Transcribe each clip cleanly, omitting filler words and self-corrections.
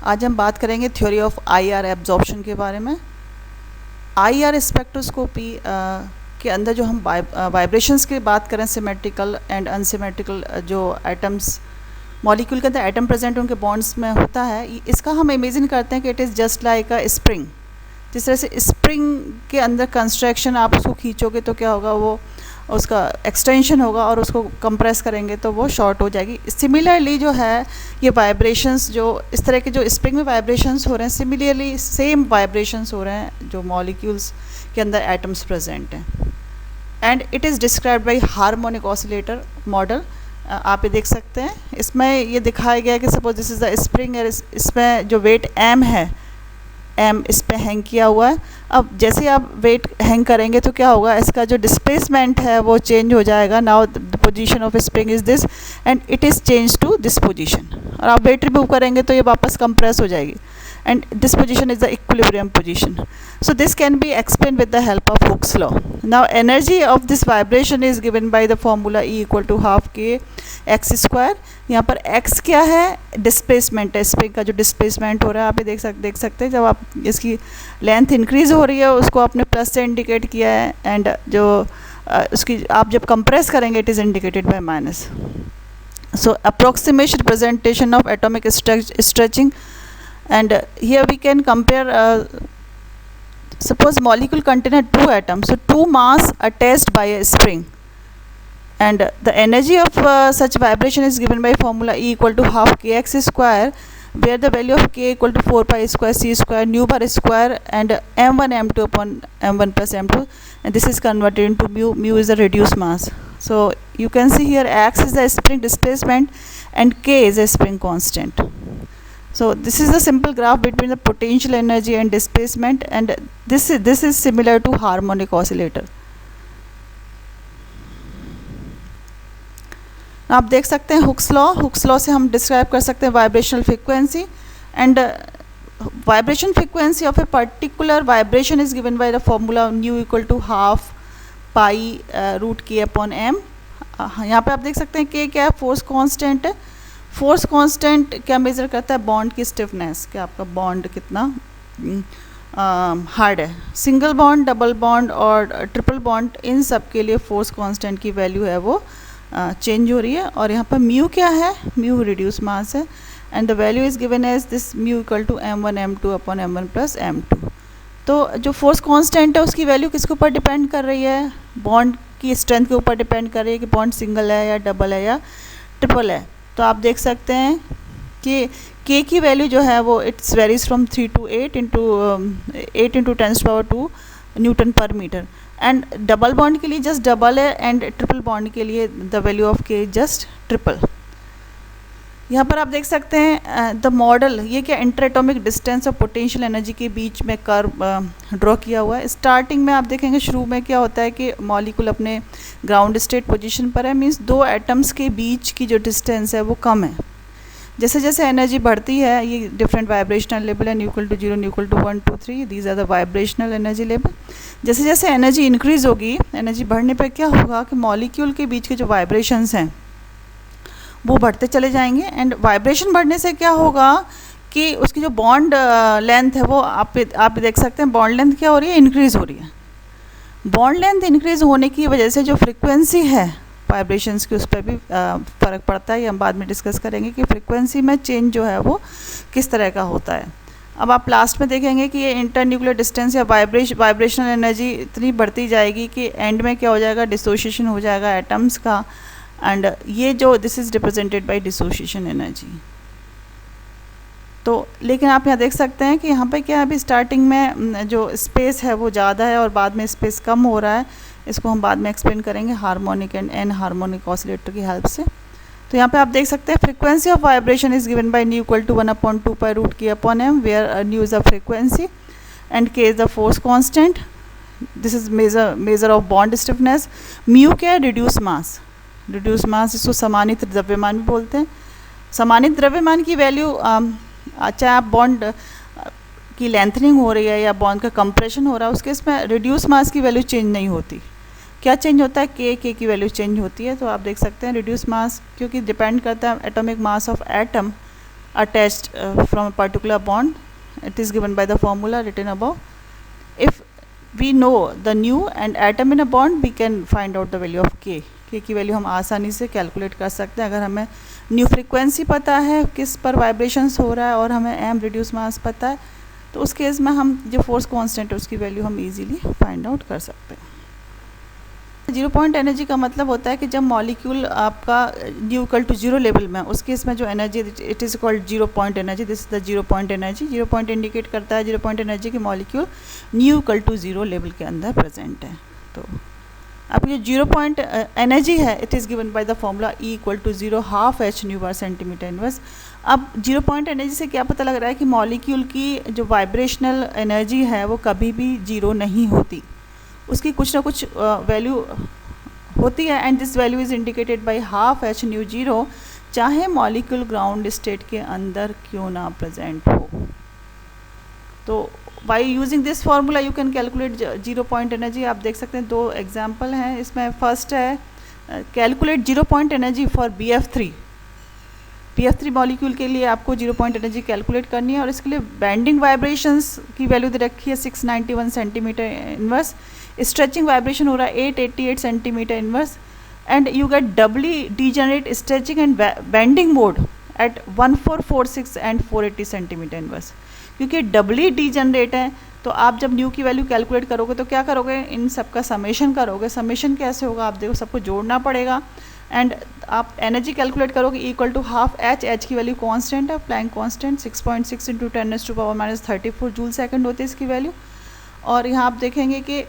आज हम बात करेंगे थ्योरी ऑफ आईआर एब्जॉर्प्शन के बारे में। आईआर स्पेक्ट्रोस्कोपी के अंदर जो हम वाइब्रेशंस की बात करें, सिमेट्रिकल एंड अनसिमेट्रिकल जो एटम्स मॉलिक्यूल के अंदर एटम प्रेजेंट उनके बॉन्ड्स में होता है, इसका हम इमेजिन करते हैं कि it is just like a spring. जिस तरह से स्प्रिंग के अंदर कंस्ट्रक्शन, आप उसको खींचोगे तो क्या होगा, वो उसका एक्सटेंशन होगा और उसको कंप्रेस करेंगे तो वो शॉर्ट हो जाएगी। सिमिलरली जो है ये वाइब्रेशंस, जो इस तरह के जो स्प्रिंग में वाइब्रेशंस हो रहे हैं, सिमिलरली सेम वाइब्रेशंस हो रहे हैं जो मॉलिक्यूल्स के अंदर एटम्स प्रेजेंट हैं। And it is described by harmonic oscillator model. आप ये देख सकते हैं, इसमें ये दिखाया गया है कि suppose this is the spring है, इसमें जो वेट एम है, एम इस पे हैंग किया हुआ है। अब जैसे आप वेट हैंग करेंगे तो क्या होगा, इसका जो डिस्प्लेसमेंट है वो चेंज हो जाएगा। Now the position of spring is this and it is change to this position, और आप वेट रिमूव करेंगे तो ये वापस कंप्रेस हो जाएगी and this position is the equilibrium position. So this can be explained with the help of Hooke's law. Now energy of this vibration is given by the formula E equal to half k x square. यहाँ पर x क्या है, displacement है, spring का जो displacement हो रहा है। आप ये देख सकते हैं, जब आप इसकी लेंथ इंक्रीज हो रही है उसको आपने प्लस से इंडिकेट किया है, एंड जो उसकी आप जब कंप्रेस करेंगे it is indicated by minus. So approximation representation of atomic stretching, and here we can compare suppose molecule contain two atoms, so two mass attached by a spring, and the energy of such vibration is given by formula E equal to half kx square, where the value of k equal to 4 pi square c square nu bar square and m1 m2 upon m1 plus m2, and this is converted into mu. Mu is the reduced mass. So you can see here x is the spring displacement and k is a spring constant. So this is the simple graph between the potential energy and displacement, and this is similar to harmonic oscillator. आप देख सकते हैं Hooke's law से हम describe कर सकते हैं vibrational frequency, and vibration frequency of a particular vibration is given by the formula nu equal to half pi root k upon m. यहाँ पे आप देख सकते हैं के क्या है, फोर्स कांस्टेंट है। फोर्स कांस्टेंट क्या मेज़र करता है, बॉन्ड की स्टिफनेस, कि आपका बॉन्ड कितना हार्ड है। सिंगल बॉन्ड, डबल बॉन्ड और ट्रिपल बॉन्ड, इन सब के लिए फोर्स कांस्टेंट की वैल्यू है वो चेंज हो रही है। और यहाँ पर म्यू क्या है, म्यू रिड्यूस मास है, and the value is given as this mu equal to m1 m2 upon m1 plus m2। तो जो फोर्स कांस्टेंट है उसकी वैल्यू किसके ऊपर डिपेंड कर रही है, बॉन्ड की स्ट्रेंथ के ऊपर डिपेंड कर रही है कि बॉन्ड सिंगल है या डबल है या ट्रिपल है। तो आप देख सकते हैं कि k की वैल्यू जो है वो it's varies from 3 to 8 into 10⁻²² Newton पर मीटर, एंड डबल बॉन्ड के लिए जस्ट डबल है, एंड ट्रिपल बॉन्ड के लिए the value of k just triple. यहाँ पर आप देख सकते हैं द मॉडल, ये क्या इंटरएटॉमिक डिस्टेंस और पोटेंशियल एनर्जी के बीच में कर्व ड्रॉ किया हुआ है। स्टार्टिंग में आप देखेंगे शुरू में क्या होता है कि मॉलिक्यूल अपने ग्राउंड स्टेट पोजीशन पर है, मींस दो एटम्स के बीच की जो डिस्टेंस है वो कम है। जैसे जैसे एनर्जी बढ़ती है, ये डिफरेंट वाइब्रेशनल लेवल है, nu equal to 0, nu equal to 1 2 3, these are the vibrational energy level. जैसे जैसे एनर्जी इंक्रीज होगी, एनर्जी बढ़ने पर क्या होगा कि मॉलिक्यूल के बीच के जो वाइब्रेशंस हैं वो बढ़ते चले जाएंगे, एंड वाइब्रेशन बढ़ने से क्या होगा कि उसकी जो बॉन्ड लेंथ है वो आप देख सकते हैं, बॉन्ड लेंथ क्या हो रही है, इंक्रीज़ हो रही है। बॉन्ड लेंथ इंक्रीज़ होने की वजह से जो फ्रीक्वेंसी है वाइब्रेशंस की, उस पर भी फ़र्क पड़ता है। ये हम बाद में डिस्कस करेंगे कि फ्रीक्वेंसी में चेंज जो है वो किस तरह का होता है। अब आप लास्ट में देखेंगे कि ये इंटरन्यूक्लियर डिस्टेंस या वाइब्रेशनल एनर्जी इतनी बढ़ती जाएगी कि एंड में क्या हो जाएगा, डिसोसिएशन हो जाएगा एटम्स का, एंड ये जो this is represented by dissociation energy. तो लेकिन आप यहाँ देख सकते हैं कि यहाँ पे क्या है, अभी स्टार्टिंग में जो स्पेस है वो ज़्यादा है और बाद में स्पेस कम हो रहा है। इसको हम बाद में एक्सप्लेन करेंगे harmonic and anharmonic oscillator की हेल्प से। तो यहाँ पे आप देख सकते हैं frequency of vibration is given by nu equal to 1/2 pi root k upon m, where nu is the frequency and k is the force constant. This is measure of bond stiffness. Mu क्या है, reduce mass. Reduce mass इसको समानित द्रव्यमान भी बोलते हैं। समानित द्रव्यमान की value, चाहे आप बॉन्ड की लेंथनिंग हो रही है या बॉन्ड का कंप्रेशन हो रहा है, उसके इसमें रिड्यूस मास की वैल्यू चेंज नहीं होती। क्या चेंज होता है, के की वैल्यू चेंज होती है। तो आप देख सकते हैं रिड्यूस मास, क्योंकि डिपेंड करता है atomic mass of atom attached from a particular bond. It is given by the formula written above. If we know the nu and atom in a bond, we can find out the value of k. k की value हम आसानी से calculate कर सकते हैं अगर हमें new frequency पता है किस पर वाइब्रेशंस हो रहा है और हमें एम रिड्यूस मास पता है, तो उस केस में हम जो फोर्स कांस्टेंट है उसकी वैल्यू हम इजीली फाइंड आउट कर सकते हैं. जीरो पॉइंट एनर्जी का मतलब होता है कि जब मॉलिक्यूल आपका nu equal to zero level में, उस केस में जो energy it is called zero point energy. This is the zero point energy. Zero point indicate करता है जीरो पॉइंट एनर्जी की molecule nu equal to zero level के अंदर present है. तो अब ये जीरो पॉइंट एनर्जी है, it is given by the formula E equal to zero half h nu bar centimetre inverse. अब जीरो पॉइंट एनर्जी से क्या पता लग रहा है कि मॉलिक्यूल की जो वाइब्रेशनल एनर्जी है वो कभी भी जीरो नहीं होती, उसकी कुछ ना कुछ वैल्यू होती है. And this value is indicated by half h mu zero, चाहे मॉलिक्यूल ग्राउंड स्टेट के अंदर क्यों ना प्रेजेंट हो. तो by using this formula you can calculate zero point energy. आप देख सकते हैं दो एग्जाम्पल हैं इसमें. फर्स्ट है calculate zero point energy for BF3. BF3 molecule के लिए आपको जीरो पॉइंट एनर्जी कैलकुलेट करनी है और इसके लिए बैंडिंग वाइब्रेशंस की वैल्यू दे रखी है 691 सेंटीमीटर इनवर्स. स्ट्रेचिंग वाइब्रेशन हो रहा है 888 centimetre inverse. And you get doubly degenerate stretching and bending mode at 1446 and 480 centimetre inverse. क्योंकि डबली डीजेनरेट है तो आप जब न्यू की वैल्यू कैलकुलेट करोगे तो क्या करोगे, इन सब का समेशन करोगे. समेशन कैसे होगा, आप देखो सबको जोड़ना पड़ेगा एंड आप एनर्जी कैलकुलेट करोगे equal to half h. H की वैल्यू कांस्टेंट है, Planck constant 6.6 into 10⁻³ joule second होती है इसकी वैल्यू. और यहाँ आप देखेंगे कि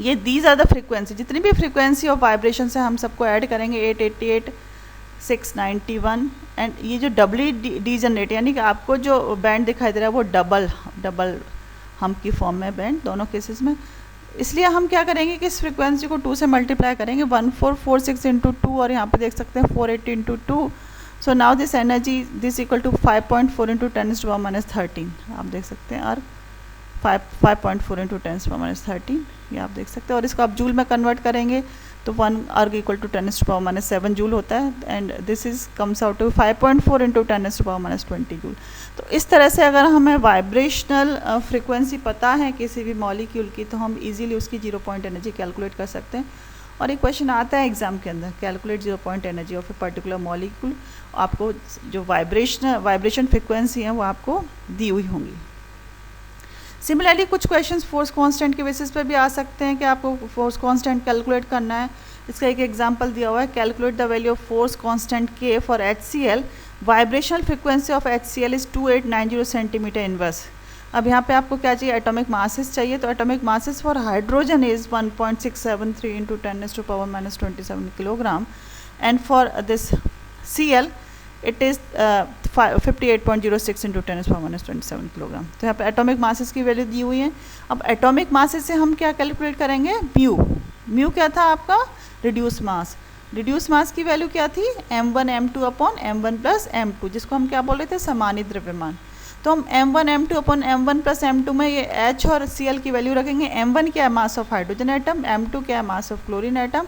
ये दीज आर द फ्रीक्वेंसी, जितनी भी फ्रीक्वेंसी ऑफ वाइब्रेशन से हम सबको ऐड करेंगे 888 691. एंड ये जो डबली डीजनरेट यानी कि आपको जो बैंड दिखाई दे रहा है वो डबल हम की फॉर्म में बैंड दोनों केसेस में. इसलिए हम क्या करेंगे कि इस फ्रीक्वेंसी को 2 से मल्टीप्लाई करेंगे 1446 इंटू 2 और यहाँ पे देख सकते हैं 480 into 2. So now this energy this equal to 5.4 into 10⁻13 आप देख सकते हैं. और 5.4 इंटू 10⁻13 ये आप देख सकते हैं. और इसको आप जूल में कन्वर्ट करेंगे तो 1 अर्ग इक्वल टू 10⁻7 जूल होता है. And this is comes out to 5.4 into 10⁻20 joule. तो इस तरह से अगर हमें वाइब्रेशनल फ्रीक्वेंसी पता है किसी भी मॉलिक्यूल की तो हम इजीली उसकी जीरो पॉइंट एनर्जी कैलकुलेट कर सकते हैं. और एक क्वेश्चन आता है एग्जाम के अंदर, calculate zero point energy of a particular molecule. आपको जो वाइब्रेशन फ्रीक्वेंसी है वो आपको दी हुई होंगी. सिमिलरली कुछ क्वेश्चंस फोर्स कांस्टेंट के बेसिस पे भी आ सकते हैं कि आपको फोर्स कांस्टेंट कैलकुलेट करना है. इसका एक एग्जांपल दिया हुआ है, calculate the value of force constant k for HCl. Vibrational frequency of HCl is 2890 centimetre inverse. अब यहाँ पे आपको क्या चाहिए, एटॉमिक मासेस चाहिए. तो atomic masses for hydrogen is 1.673 into 10⁻27 kilogram. And for this Cl it is 58.06 into 10⁻27 kilogram. तो यहाँ पे एटॉमिक मासेस की वैल्यू दी हुई है. अब एटॉमिक मासेस से हम क्या कैलकुलेट करेंगे, म्यू क्या था आपका, रिड्यूस मास. रिड्यूस मास की वैल्यू क्या थी, m1 m2 upon m1 plus m2, जिसको हम क्या बोल रहे थे, समानी द्रव्यमान. तो हम m1 m2 upon m1 plus m2 में ये H और Cl की वैल्यू रखेंगे. m1 क्या है, mass of hydrogen atom. m2 क्या है, मास ऑफ क्लोरीन एटम.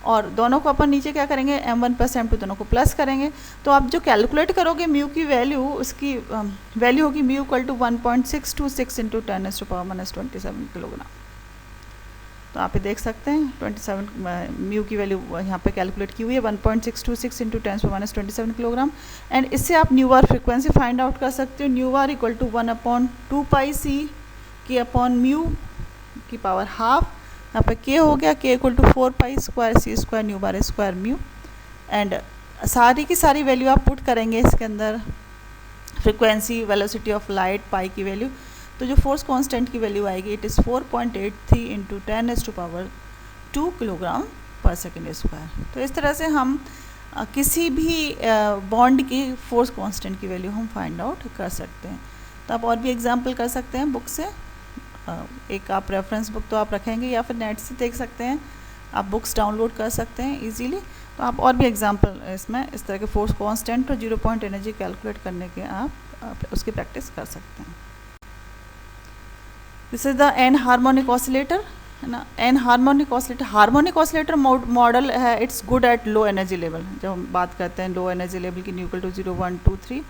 और दोनों को अपन नीचे क्या करेंगे, m1 प्लस m2 दोनों को प्लस करेंगे. तो आप जो कैलकुलेट करोगे म्यू की वैल्यू, उसकी वैल्यू होगी mu equal to 1.626 into 10⁻27 kilogram. तो आप ये देख सकते हैं 27 म्यू की वैल्यू यहाँ पे कैलकुलेट की हुई है 1.626 इंटू 10⁻27 किलोग्राम. एंड इससे आप nu R frequency find out कर सकते हो. Nu R equal to 1/2πc k upon mu की पावर हाफ. यहाँ पे k हो गया, k equal to 4π² c² nu bar square mu. And सारी की सारी वैल्यू आप पुट करेंगे इसके अंदर, frequency, velocity of light, pi की वैल्यू. तो जो फोर्स कांस्टेंट की वैल्यू आएगी it is 4.83 into 10⁻2 kilogram per second square. तो इस तरह से हम किसी भी बॉन्ड की फोर्स कांस्टेंट की वैल्यू हम फाइंड आउट कर सकते हैं. तो आप और भी एग्जांपल कर सकते हैं बुक से. एक आप रेफरेंस बुक तो आप रखेंगे या फिर नेट से देख सकते हैं, आप बुक्स डाउनलोड कर सकते हैं इजीली. तो आप और भी एग्जांपल इसमें इस तरह के फोर्स कांस्टेंट और जीरो पॉइंट एनर्जी कैलकुलेट करने के आप उसकी प्रैक्टिस कर सकते हैं. This is the anharmonic oscillator. है ना। एन हार्मोनिक ऑसिलेटर मॉडल है, it's good at low energy level. जब हम बात करते हैं लो एनर्जी लेवल की न्यूक्ल टू 0 1 2 3,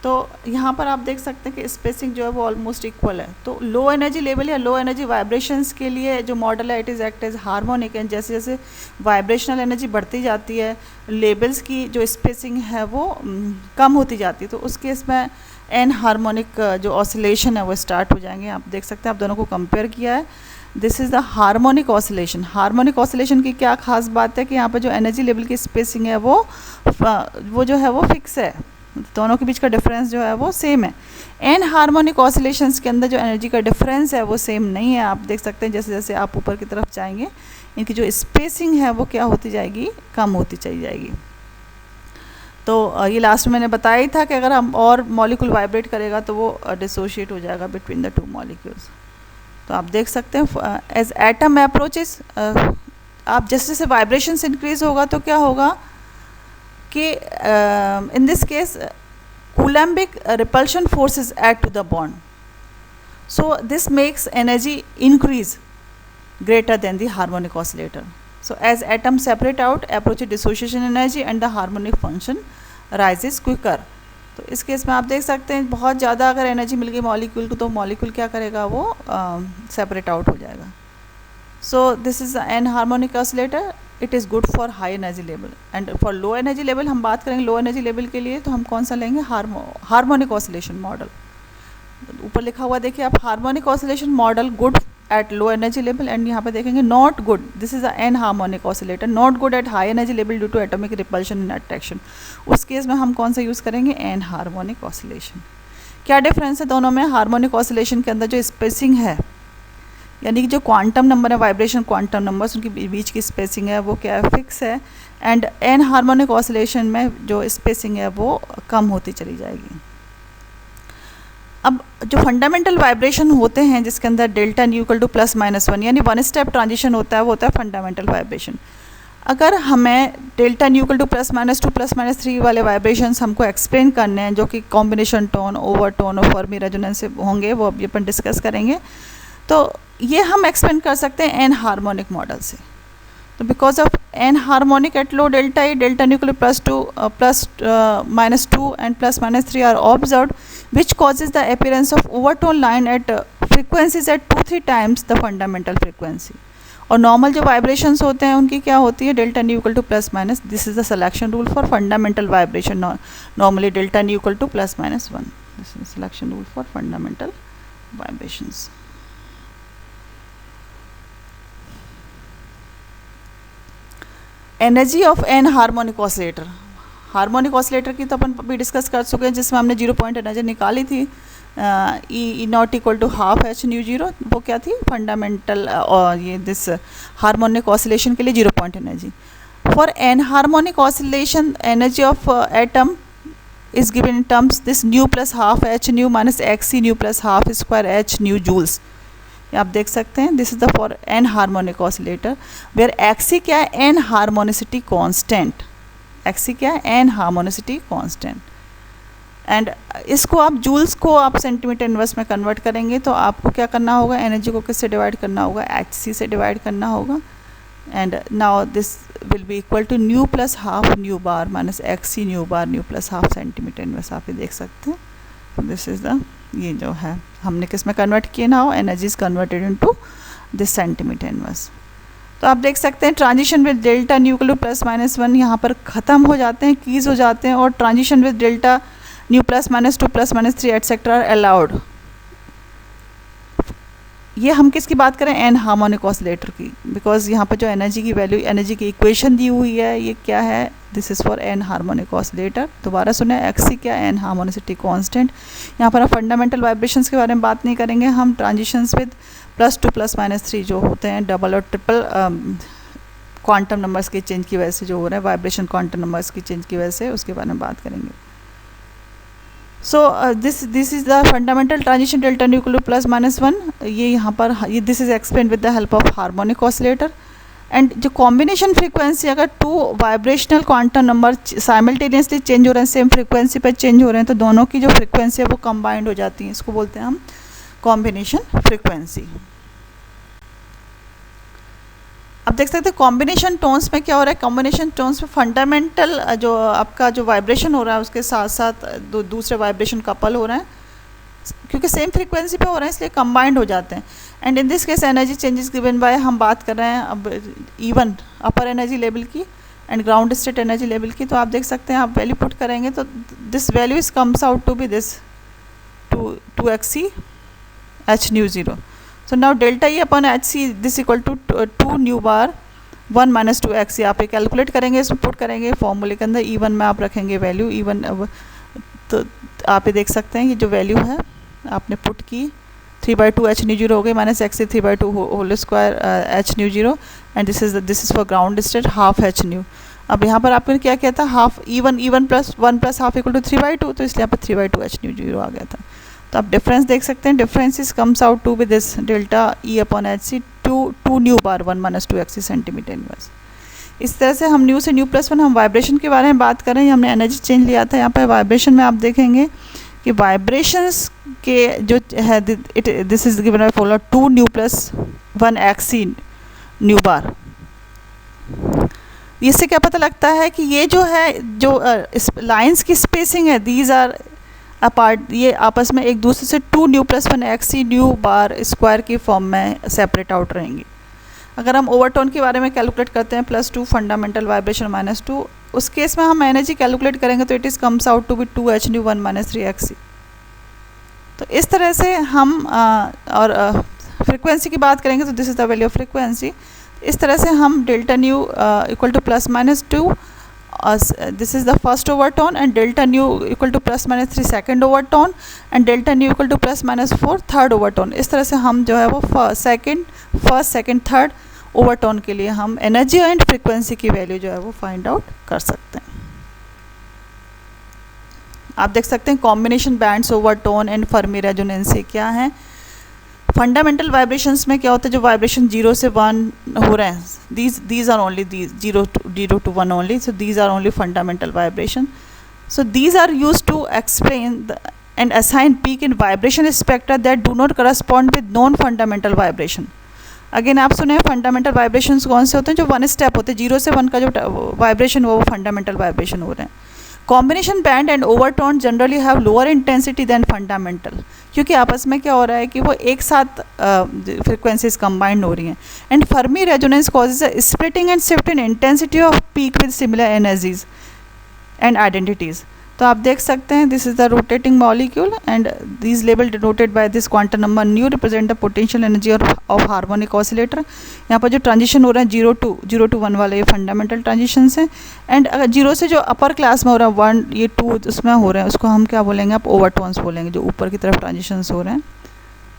तो यहाँ पर आप देख सकते हैं कि स्पेसिंग जो है वो ऑलमोस्ट इक्वल है। तो लो एनर्जी लेवल या लो एनर्जी वाइब्रेशंस के लिए जो मॉडल है it is act as harmonic, and जैसे जैसे वाइब्रेशनल एनर्जी बढ़ती जाती है, लेवल्स की जो स्पेसिंग है वो कम होती जाती है, तो उस केस में एन हार्मोनिक जो ऑसिलेशन है वो स्टार्ट हो जाएंगे। आप देख सकते हैं, आप दोनों को कंपेयर किया है। This is the harmonic oscillation. Harmonic oscillation की क्या खास बात है कि यहाँ पर जो एनर्जी लेवल की स्पेसिंग है वो जो है वो फिक्स है, दोनों के बीच का डिफरेंस जो है वो सेम है। एन हार्मोनिक ऑसिलेशंस के अंदर जो एनर्जी का डिफरेंस है वो सेम नहीं है। आप देख सकते हैं जैसे जैसे आप ऊपर की तरफ जाएंगे इनकी जो स्पेसिंग है वो क्या होती जाएगी, कम होती चली जाएगी। तो ये लास्ट में मैंने बताया ही था कि अगर हम और मॉलिक्यूल वाइब्रेट करेगा तो वो डिसोशिएट हो जाएगा बिटवीन द टू मॉलिक्यूल्स। तो आप देख सकते हैं एज एटम अप्रोचेस, आप जैसे जैसे वाइब्रेशंस इंक्रीज होगा तो क्या होगा कि in this case Coulombic repulsion forces add to the bond, so this makes energy increase greater than the harmonic oscillator. So as atoms separate out, approach dissociation energy and the harmonic function rises quicker. तो इस case में आप देख सकते हैं बहुत ज़्यादा अगर एनर्जी मिल गई मॉलिक्यूल को तो मॉलिक्यूल क्या करेगा, वो सेपरेट आउट हो जाएगा। So this is an harmonic oscillator, it is good for high energy level. And for low energy level हम बात करेंगे, लो एनर्जी लेवल के लिए तो हम कौन सा लेंगे, हार्मोनिक ऑसिलेशन मॉडल। ऊपर लिखा हुआ देखिए आप, harmonic oscillation model good at low energy level, and यहाँ पे देखेंगे not good, this is a n harmonic oscillator, not good at high energy level due to atomic repulsion and attraction। उस case में हम कौन सा यूज़ करेंगे, n harmonic oscillation। क्या डिफरेंस है दोनों में, हार्मोनिक ऑसिलेशन के अंदर जो स्पेसिंग है यानी कि जो क्वांटम नंबर है, वाइब्रेशन क्वांटम नंबर्स, उनके बीच की स्पेसिंग है वो क्या है, फिक्स है, एंड n हार्मोनिक ऑसिलेशन में जो स्पेसिंग है वो कम होती चली जाएगी। अब जो फंडामेंटल वाइब्रेशन होते हैं जिसके अंदर डेल्टा न्यू इक्वल टू +-1 यानी वन स्टेप ट्रांजिशन होता है, वो होता है फंडामेंटल वाइब्रेशन। अगर हमें डेल्टा न्यू इक्वल टू +-2 +-3 वाले वाइब्रेशंस हमको एक्सप्लेन करने हैं जो कि कॉम्बिनेशन टोन, ओवरटोन और फर्मी रेजोनेंस से होंगे, वो अभी अपन डिस्कस करेंगे। तो ये हम एक्सप्लेन कर सकते हैं एन हार्मोनिक मॉडल से। तो because of anharmonic at low delta E, delta nu equal to +-2 and +-3 are observed, which causes the appearance of overtone line at frequencies at 2-3 times the fundamental frequency। और normal जो vibrations होते हैं उनकी क्या होती है, delta nu equal to +-, this is the selection rule for fundamental vibration, normally delta nu equal to +-1, this is selection rule for fundamental vibrations. Energy of anharmonic oscillator, harmonic oscillator की तो अपन अभी discuss कर चुके हैं, जिसमें हमने 0 point energy निकाली थी, E naught equal to half h nu 0, वो क्या थी, फंडामेंटल और ये दिस हार्मोनिक ऑसिलेशन के लिए 0 point energy. For anharmonic oscillation energy of atom is given in terms this nu plus half h nu minus x nu plus half square h nu joules. आप देख सकते हैं this is the for anharmonic oscillator, where x e क्या है, N harmonicity constant, XC क्या है, N harmonicity constant. And इसको आप जूल्स को आप सेंटीमीटर इनवर्स में कन्वर्ट करेंगे तो आपको क्या करना होगा, एनर्जी को किससे डिवाइड करना होगा, एचसी से डिवाइड करना होगा। And now this will be equal to nu plus half nu bar minus x e nu bar nu plus half centimetre inverse. आप ये देख सकते हैं दिस इज द, ये जो है हमने किस में कन्वर्ट किया ना हो, energy is converted into this centimetre inverse. तो आप देख सकते हैं transition with delta nu equal to +-1 यहाँ पर ख़त्म हो जाते हैं, कीज हो जाते हैं, और transition with delta nu +-2 +-3 etcetera are allowed. ये हम किसकी बात करें, एन हार्मोनिक ऑसिलेटर की, बिकॉज यहाँ पर जो एनर्जी की वैल्यू, एनर्जी की इक्वेशन दी हुई है ये क्या है, this is for anharmonic oscillator. दोबारा सुने, एक्सी क्या, एन हार्मोनिसिटी कांस्टेंट। यहाँ पर हम फंडामेंटल वाइब्रेशंस के बारे में बात नहीं करेंगे, हम ट्रांजिशंस विद +2 +-3 जो होते हैं, डबल और ट्रिपल क्वांटम नंबर्स के चेंज की वजह से जो हो रहा है, वाइब्रेशन क्वांटम नंबर्स की चेंज की वजह से, उसके बारे में बात करेंगे। So this is the fundamental transition delta nu equal to +-1, ये यहाँ पर ये this is explain with the help of harmonic oscillator. And जो कॉम्बिनेशन फ्रीक्वेंसी, अगर 2 vibrational quantum number simultaneously change हो रहे हैं, सेम फ्रीक्वेंसी पर चेंज हो रहे हैं, तो दोनों की जो फ्रीक्वेंसी है वो कंबाइंड हो जाती है, इसको बोलते हैं हम कॉम्बिनेशन फ्रीक्वेंसी। अब देख सकते हैं कॉम्बिनेशन टोन्स में क्या हो रहा है, कॉम्बिनेशन टोन्स में फंडामेंटल जो आपका जो वाइब्रेशन हो रहा है उसके साथ साथ दूसरे वाइब्रेशन कपल हो रहे हैं, क्योंकि सेम फ्रीक्वेंसी पे हो रहे हैं इसलिए कंबाइंड हो जाते हैं। And in this case energy changes given by, हम बात कर रहे हैं अब इवन अपर एनर्जी लेवल की and ground state energy level की। तो आप देख सकते हैं आप वैल्यू पुट करेंगे तो this value is comes out to be this 2xc h nu 0. So now delta E upon hc this equal to 2 nu bar 1 minus 2xc। आप ये कैलकुलेट करेंगे, इसमें पुट करेंगे फॉर्मूले के अंदर, E1 में आप रखेंगे वैल्यू E1। तो आप ये देख सकते हैं ये जो वैल्यू है आपने पुट की 3/2 h nu 0 हो गई minus x 3/2 whole square h nu 0 and this is for ground state half h nu। अब यहाँ पर आपने क्या किया था, half E1 plus 1 plus half equal to 3/2, तो इसलिए यहाँ पर 3/2 h nu 0 आ गया था। तो आप डिफरेंस देख सकते हैं, difference is comes out to with this delta E upon h c 2 nu bar 1 minus 2xc centimetre inverse. इस तरह से हम न्यू से न्यू प्लस 1 हम वाइब्रेशन के बारे में बात कर रहे हैं, हमने एनर्जी चेंज लिया था। यहाँ पर वाइब्रेशन में आप देखेंगे कि वाइब्रेशंस के जो है this is given by follow 2 nu plus 1 xc nu bar. इससे क्या पता लगता है कि ये जो है जो लाइंस की स्पेसिंग है दीज आर अपार्ट, ये आपस में एक दूसरे से 2 nu plus 1 xc nu bar square की फॉर्म में सेपरेट आउट रहेंगी। अगर हम ओवरटोन के बारे में कैलकुलेट करते हैं +2 फंडामेंटल वाइब्रेशन -2, उस केस में हम एनर्जी कैलकुलेट करेंगे तो it is comes out to be 2 h nu 1 minus 3 xc। तो इस तरह से हम और फ्रिक्वेंसी की बात करेंगे तो this is the value of frequency. इस तरह से हम delta nu equal to +-2 this is the first overtone and delta nu equal to +-3 second overtone and delta nu equal to +-4 third overtone। इस तरह से हम जो है वो फर्स्ट सेकंड थर्ड ओवरटोन के लिए हम एनर्जी एंड फ्रीक्वेंसी की वैल्यू जो है वो फाइंड आउट कर सकते हैं। आप देख सकते हैं combination bands, overtone and Fermi resonance क्या है। फंडामेंटल वाइब्रेशंस में क्या होता है, जो वाइब्रेशन 0 से 1 हो रहे हैं, these are only these 0 to 1 only, so these are only fundamental vibration, so these are used to explain and assign peak in vibration spectra that do not correspond with non fundamental vibration। Again आप सुने fundamental vibrations कौन से होते हैं, जो 1 step होते हैं, 0 से 1 का जो वाइब्रेशन वो फंडामेंटल वाइब्रेशन हो रहे हैं। Combination band and overtone generally have lower intensity than fundamental, क्योंकि आपस में क्या हो रहा है कि वो एक साथ फ्रिक्वेंसीज कंबाइंड हो रही हैं। And Fermi resonance causes a splitting and shift in intensity off peak with similar energies and identities. तो आप देख सकते हैं this is the rotating molecule and this level denoted by this quantum number new represent the potential energy of harmonic oscillator. यहाँ पर जो transition हो रहा है 0 to 1 वाले ये फंडामेंटल ट्रांजिशंस हैं। एंड अगर 0 से जो अपर क्लास में हो रहा है 1 ये 2 उसमें हो रहे हैं, उसको हम क्या बोलेंगे, आप ओवरटोन्स बोलेंगे, जो ऊपर की तरफ ट्रांजिशंस हो रहे हैं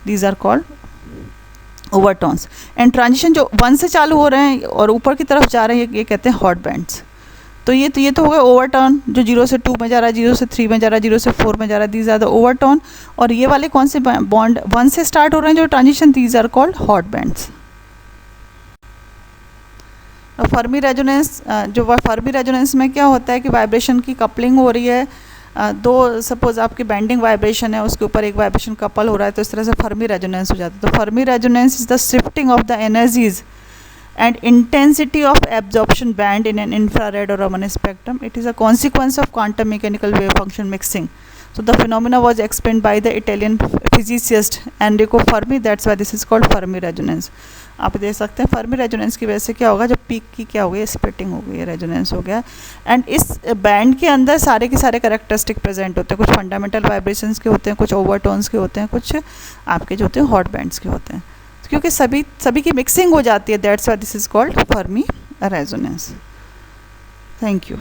these are called overtones. And transition जो 1 से चालू हो रहे हैं और ऊपर की तरफ जा रहे हैं ये कहते हैं हॉट बैंड्स। तो ये तो हो गया ओवरटर्न, जो 0 से 2 में जा रहा है, 0 से 3 में जा रहा है, 0 से 4 में जा रहा है, दीज आर द ओवरटर्न। और ये वाले कौन से बॉन्ड 1 से स्टार्ट हो रहे हैं जो transition, these are called hot bands. Fermi resonance, जो फर्मी रेजोनेंस में क्या होता है कि वाइब्रेशन की कपलिंग हो रही है, दो सपोज आपकी बैंडिंग वाइब्रेशन है उसके ऊपर एक वाइब्रेशन कपल हो रहा है, तो इस तरह से फर्मी रेजोनेंस हो जाता है। तो Fermi resonance is the shifting of the energies and intensity of absorption band in an infrared or Raman spectrum. It is a consequence of quantum mechanical wave function mixing. So the phenomena was explained by the Italian physicist Enrico Fermi. That's why this is called Fermi resonance. आप देख सकते हैं Fermi resonance की वजह से क्या होगा, जब पीक की क्या हो गई, स्प्लिटिंग हो गई, रेजोनेंस हो गया। एंड इस बैंड के अंदर सारे के सारे कैरेक्टरिस्टिक प्रेजेंट होते हैं, कुछ फंडामेंटल वाइब्रेशंस के होते हैं, कुछ ओवरटोन्स के होते हैं, कुछ आपके जो होते हैं हॉट बैंड्स के होते हैं, क्योंकि सभी की मिक्सिंग हो जाती है। That's why this is called Fermi resonance. Thank you.